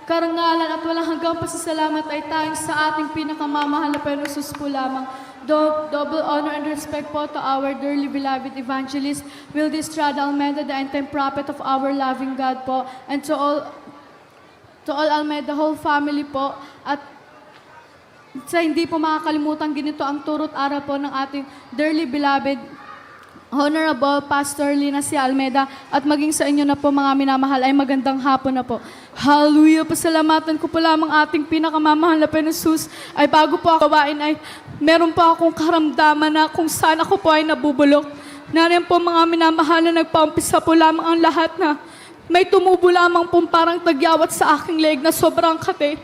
karangalan at walang hanggang pasasalamat ay tayong sa ating pinakamamahal na Panginoon po lamang. Double honor and respect po to our dearly beloved evangelist, Wildy Estrada Almeida, the end-time prophet of our loving God po, and to all Almeida, whole family po, at sa hindi po makakalimutan ginito ang turot araw po ng ating dearly beloved Honorable Pastor Lina C. Almeida, at maging sa inyo na po mga minamahal ay magandang hapon na po. Hallelujah! Pasalamatan ko po lamang ating pinakamamahal na Panginoon ay bago po ako kawain ay meron po akong karamdaman na kung saan ako po ay nabubulok. Nariyan po mga minamahal na nagpaumpisa po lamang ang lahat na may tumubo lamang pong parang tagyawat sa aking leeg na sobrang kate.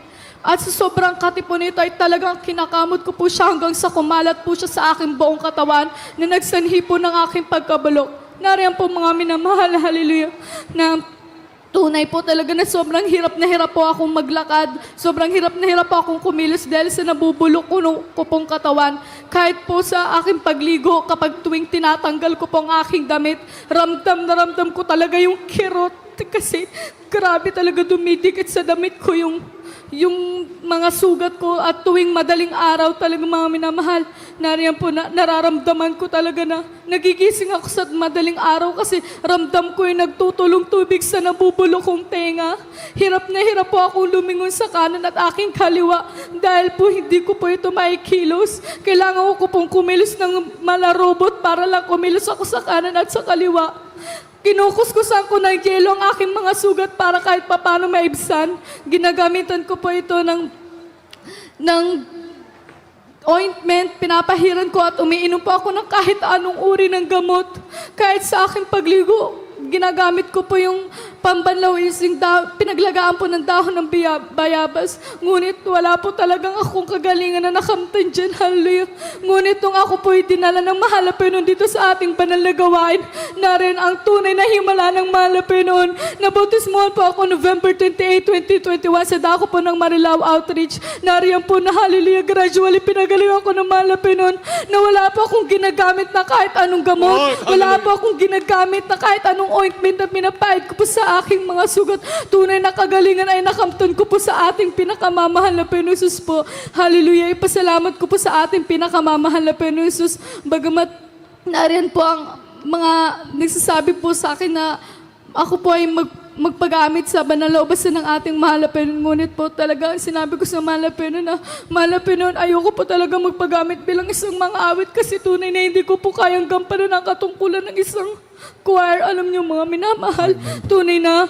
At sa sobrang kati po nito ay talagang kinakamot ko po siya hanggang sa kumalat po siya sa aking buong katawan na nagsanhi po ng aking pagkabulok. Nariyan po mga minamahal, hallelujah, na tunay po talaga na sobrang hirap na hirap po akong maglakad. Sobrang hirap na hirap po akong kumilos dahil sa nabubulok ko pong katawan. Kahit po sa aking pagligo, kapag tuwing tinatanggal ko po ang aking damit, ramdam na ramdam ko talaga yung kirot. Kasi grabe talaga dumidikit sa damit ko yung mga sugat ko, at tuwing madaling araw talaga mga minamahal, nariyan po na nararamdaman ko talaga na nagigising ako sa madaling araw kasi ramdam ko yung nagtutulong tubig sa nabubulok kong tenga. Hirap na hirap po akong lumingon sa kanan at aking kaliwa dahil po hindi ko po ito maikilos. Kailangan ko pong kumilos ng malarobot para lang kumilos ako sa kanan at sa kaliwa. Kinukuskusan ko ng yelo ang aking mga sugat para kahit papano maibsan. Ginagamitan ko po ito ng ointment, pinapahiran ko at umiinom po ako ng kahit anong uri ng gamot. Kahit sa aking pagligo, ginagamit ko po yung pambanlawis, yung pinaglagaan po ng dahon ng bayabas. Ngunit wala po talagang akong kagalingan na nakamtan dyan, hallelujah. Ngunit nung ako po'y dinala ng mahal na Panginoon dito sa ating banal na gawain, narin ang tunay na himala ng mahal na Panginoon. Nabautismuhan po ako November 28, 2021 sa dako po ng Marilao Outreach. Nariyan po na hallelujah, gradually pinagaling ako ng mahal na Panginoon na wala po akong ginagamit na kahit anong gamot. Wala po akong ginagamit na kahit anong ointment na pinapahid ko po sa aking mga sugat. Tunay na kagalingan ay nakamtan ko po sa ating pinakamamahal na Panginoon Jesus po. Hallelujah! Ipasalamat ko po sa ating pinakamamahal na Panginoon Jesus. Bagamat nariyan po ang mga nagsasabi po sa akin na ako po ay magpagamit sa banal na ubasan ng ating mahal na Panginoon. Ngunit po talaga sinabi ko sa mahal na Panginoon na mahal na Panginoon, ayoko po talaga magpagamit bilang isang mga awit kasi tunay na hindi ko po kayang gampanan ang katungkulan ng isang choir. Alam niyo mga minamahal, tunay na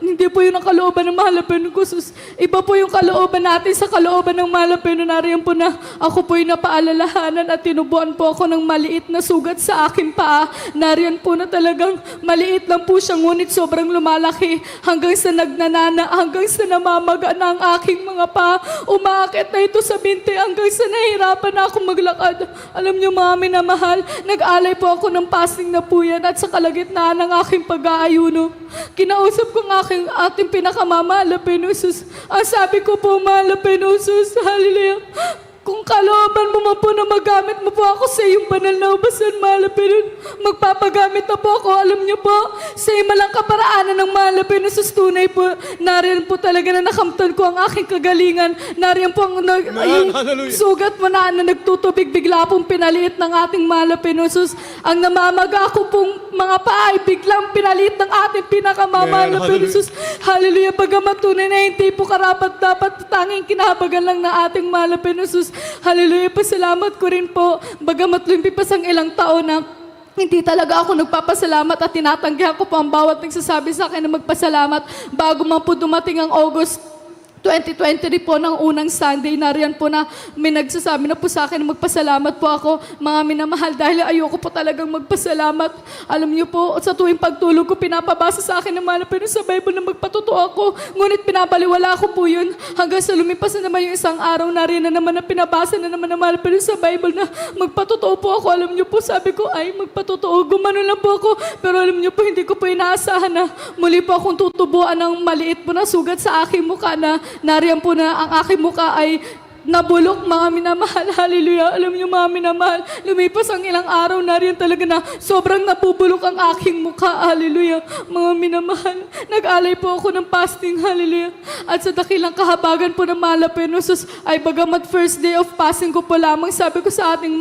hindi po yun ang kalooban ng mahal na Panginoon ko. Iba po yung kalooban natin sa kalooban ng mahal na Panginoon. Nariyan po na ako po yung napaalalahanan at tinubuan po ako ng maliit na sugat sa aking paa. Nariyan po na talagang maliit lang po siya, ngunit sobrang lumalaki hanggang sa nagnanana, hanggang sa namamaga na ang aking mga paa. Umaakit na ito sa binti hanggang sa nahihirapan na akong maglakad. Alam niyo mga minamahal, nag-alay po ako ng pasing na puyan at sa kalagitnaan ng aking pag-aayuno. Kinausap ko ang ating pinakamamahal na Panginoon Jesus. Ang sabi ko po, mahal na Panginoon Jesus, hallelujah, kung kalooban mo po na magamit mo po ako sa iyong banal na ubasan, mahal na Panginoon, magpapagamit na po ako. Alam niyo po, sa malang kaparaanan ng mahal na Panginoon Jesus, tunay po, nariyan po talaga na nakamtan ko ang aking kagalingan. Nariyan po ang yung sugat mo na nagtutubig, bigla pong pinaliit ng ating mahal na Panginoon Jesus. Ang namamaga ko pong mga paa ay biglang pinaliit ng ating pinakamamahal na Panginoon Jesus. Hallelujah, bagamat tunay na hindi po karapat dapat tanging kinahabagan lang na ating mahal na Panginoon Jesus. Hallelujah, pasalamat ko rin po. Bagamat lumpipas ang ilang taon na hindi talaga ako nagpapasalamat at tinatanggihan ko po ang bawat nagsasabi sa akin na magpasalamat bago man po dumating ang August 2023 po ng unang Sunday. Nariyan po na may nagsasabi na po sa akin na magpasalamat po ako, mga minamahal, dahil ayoko po talagang magpasalamat. Alam niyo po, sa tuwing pagtulog ko, pinapabasa sa akin ng mga Panginoon sa Bible na magpatotoo ako, ngunit pinabaliwala ko po yun hanggang sa lumipas na naman yung isang araw. Nariyan na naman na pinabasa na naman ng mga Panginoon sa Bible na magpatotoo po ako. Alam niyo po, sabi ko, ay magpatotoo, gumano lang po ako. Pero alam niyo po, hindi ko po inaasahan na muli po akong tutubuan ng maliit po na sugat sa aking mukha na nariyan po na ang aking mukha ay nabulok, mga minamahal. Hallelujah. Alam niyo, mga minamahal, lumipas ang ilang araw na rin talaga na sobrang nabubulok ang aking mukha. Hallelujah. Mga minamahal, nag-alay po ako ng fasting. Hallelujah. At sa dakilang kahabagan po ng Malapenusos ay bagamat first day of fasting ko po lamang, sabi ko sa ating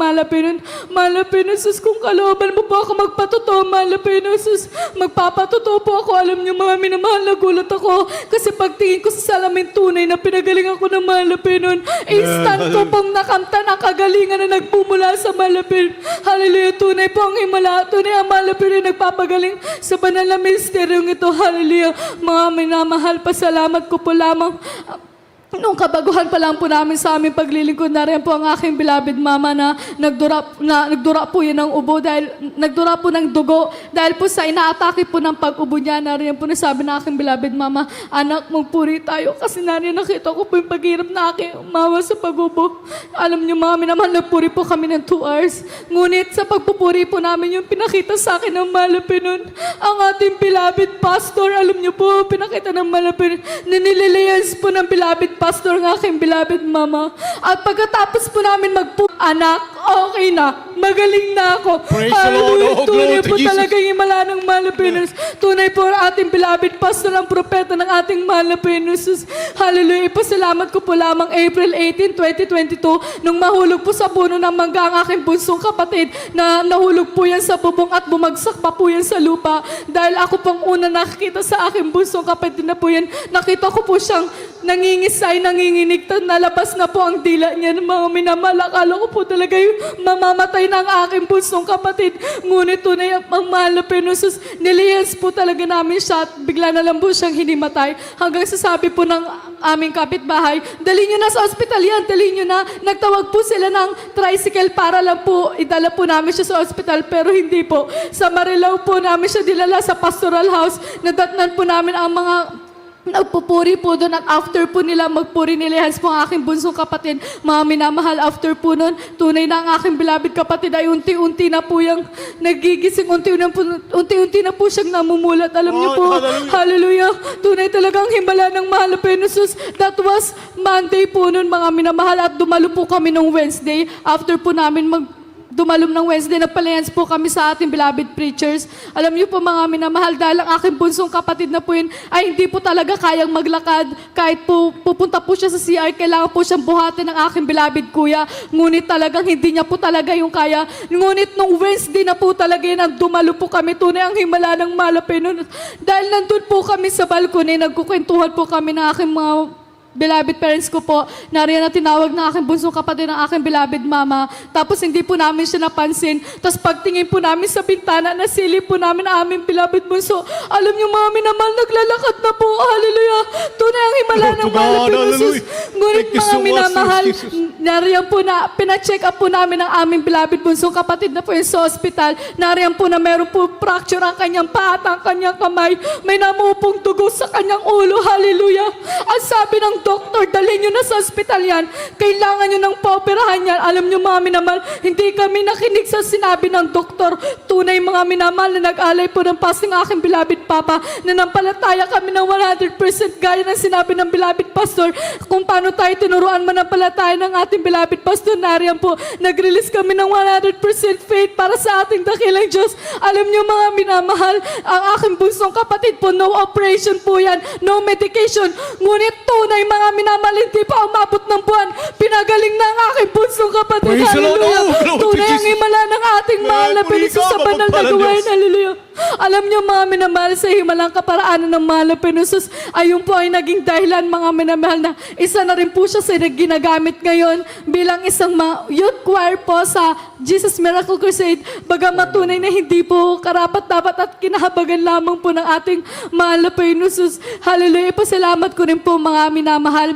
Malapenusos, kung kalooban mo po ako magpatotoo, Malapenusos, magpapatotoo po ako. Alam niyo, mga minamahal, nagulat ako kasi pagtingin ko sa salamin, tunay na pinagaling ako ng Malapenon. Instant ko pong nakamtan ang kagalingan na nagmumula sa Malapenon. Hallelujah. Tunay po ang himala. Tunay ang Malapenon nagpapagaling sa banal na misteryong ito. Hallelujah. Mga minamahal, pasalamat ko po lamang. Nung kabaguhan pa lang po namin sa aming paglilingkod, na rin po ang aking beloved mama na nagdura po yun ng ubo dahil nagdura po ng dugo dahil po sa inaatake po ng pag-ubo niya. Na rin po nasabi na aking beloved mama, anak, magpuri tayo kasi na rin nakita ko po yung paghirap na aking mama sa pag-ubo. Alam niyo, mami naman, nagpuri po kami ng 2 hours. Ngunit sa pagpupuri po namin yung pinakita sa akin ng Malapenon, ang ating beloved pastor, alam niyo po, pinakita ng Malapenon, nanililayas po ng beloved pastor ng aking beloved mama. At pagkatapos po namin anak, okay na. Magaling na ako. Praise the Lord. Oh, Tunay glory to po Jesus. talaga yung himala ng Malapenos. Tunay po ang ating beloved pastor, ang propeta ng ating Malapenos. Hallelujah. Ipasalamat ko po lamang April 18, 2022, nung mahulog po sa puno ng mangga ang aking bunsong kapatid na nahulog po yan sa bubong at bumagsak pa po yan sa lupa. Dahil ako pong una nakikita sa aking bunsong kapatid na po yan, nakita ko po siyang nangingisay, nanginginig, nalabas na po ang dila niya. Mga minamahal, akala ko po talaga yung mamamatay ng aking bunsong kapatid. Ngunit tunay ang Malapenos, niliyas po talaga namin siya at bigla na lang po siyang hinimatay. Hanggang sasabi po ng aming kapitbahay, dali nyo na sa ospital yan, dali nyo na. Nagtawag po sila ng tricycle para lang po idala po namin siya sa ospital, pero hindi po. Sa Marilao po namin siya dilala sa pastoral house. Nadatnan po namin ang mga nagpupuri po doon at after po nila magpuri nilihans po ang aking bunsong kapatid. Mga minamahal, after po noon, tunay na ang aking beloved kapatid ay unti-unti na po yung nagigising, unti-unti na po siyang namumulat. Alam niyo po, hallelujah, tunay talagang himala ng Malapenos. That was Monday po noon, mga minamahal, at dumalo po kami nung Wednesday. After po namin dumalom ng Wednesday, nagpalayans po kami sa ating beloved preachers. Alam niyo po, mga minamahal, dahil ang aking bunsong kapatid na po yun ay hindi po talaga kayang maglakad. Kahit po pupunta po siya sa CR, kailangan po siyang buhatin ng aking beloved kuya. Ngunit talagang hindi niya po talaga yung kaya. Ngunit nung Wednesday na po talaga yun, ang dumalo po kami, tunay ang himala ng Malapenon. Dahil nandun po kami sa balcony, nagkukwentuhan po kami ng aking mga beloved parents ko po, nariyan na tinawag na aking bunsong kapatid ng aking beloved mama. Tapos hindi po namin siya napansin. Tapos pagtingin po namin sa bintana, nasilip po namin ang aming beloved bunso. Alam niyo, mami naman, naglalakad na po. Hallelujah. Tunay ang himala ng Malapenos. Ngunit mga minamahal, nariyan po na, pina-check up po namin ang aming beloved bunsong kapatid na po yun sa hospital. Nariyan po na meron po fracture ang kanyang paa at ang kanyang kamay. May namupong dugo sa kanyang ulo. Hallelujah. Ang sabi ng doktor, dalhin nyo na sa ospital yan. Kailangan nyo nang paoperahan yan. Alam nyo, mga minamahal, hindi kami nakinig sa sinabi ng doktor. Tunay, mga minamahal, na nag-alay po ng fasting aking beloved papa. Nanampalataya kami ng 100% gaya ng sinabi ng beloved pastor. Kung paano tayo tinuruan manampalataya ng ating beloved pastor, nariyan po, nag-release kami ng 100% faith para sa ating dakilang Diyos. Alam nyo, mga minamahal, ang aking bunsong kapatid po, no operation po yan, no medication. Ngunit tunay, mga minamahal, hindi pa umabot ng buwan. Pinagaling na ang aking bunsong kapatid. Praise the Lord. Hallelujah. Oh, glory to Tunay ang Jesus. himala ng ating mahal na Puri ka, sa banal na mapagpalang gawain. Diyos. Hallelujah. Alam niyo, mga minamahal, sa himalang kaparaanan ng Malapenos, ayun po ay naging dahilan, mga minamahal, na isa na rin po siya sa ginagamit ngayon bilang isang youth choir po sa Jesus Miracle Crusade. Bagamat tunay na hindi po karapat-dapat at kinahabagan lamang po ng ating Malapenos. Hallelujah. Pasalamat ko rin po, mga minamahal.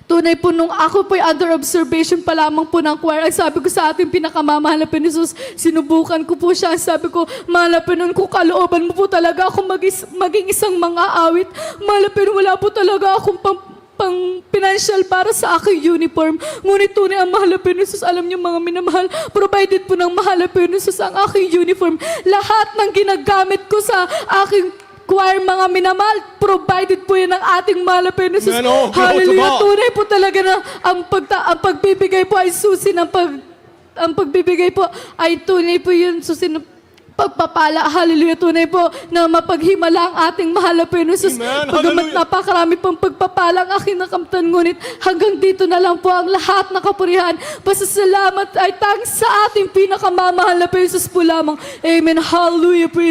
Tunay po, nung ako po'y under observation pa lamang po ng choir, ang sabi ko sa ating pinakamamahal na Pinisus, sinubukan ko po siya. Ang sabi ko, Malapenon, kung kalooban mo po talaga ako maging isang mga awit. Malapenon, wala po talaga akong pang financial para sa aking uniform. Ngunit tunay ang mahal na Pinisus, alam niyo, mga minamahal, provided po ng mahal na Pinisus ang aking uniform. Lahat ng ginagamit ko sa aking choir, mga minamahal, provided po yan ng ating mahal na Panginoon Jesus. Amen, oh. Glory to Hallelujah. God. Tunay po talaga na ang pagbibigay po ay susi ng ang pagbibigay po ay tunay po yun susi ng pagpapala. Hallelujah. Tunay po na mapaghimala ang ating mahal na Panginoon Jesus. Amen. Pagamat Hallelujah. napakarami pang pagpapala ang aking nakamtan, ngunit hanggang dito na lang po ang lahat ng kapurihan. Pasasalamat ay tanging sa ating pinakamamahal na Panginoon Jesus po lamang. Amen. Hallelujah. Praise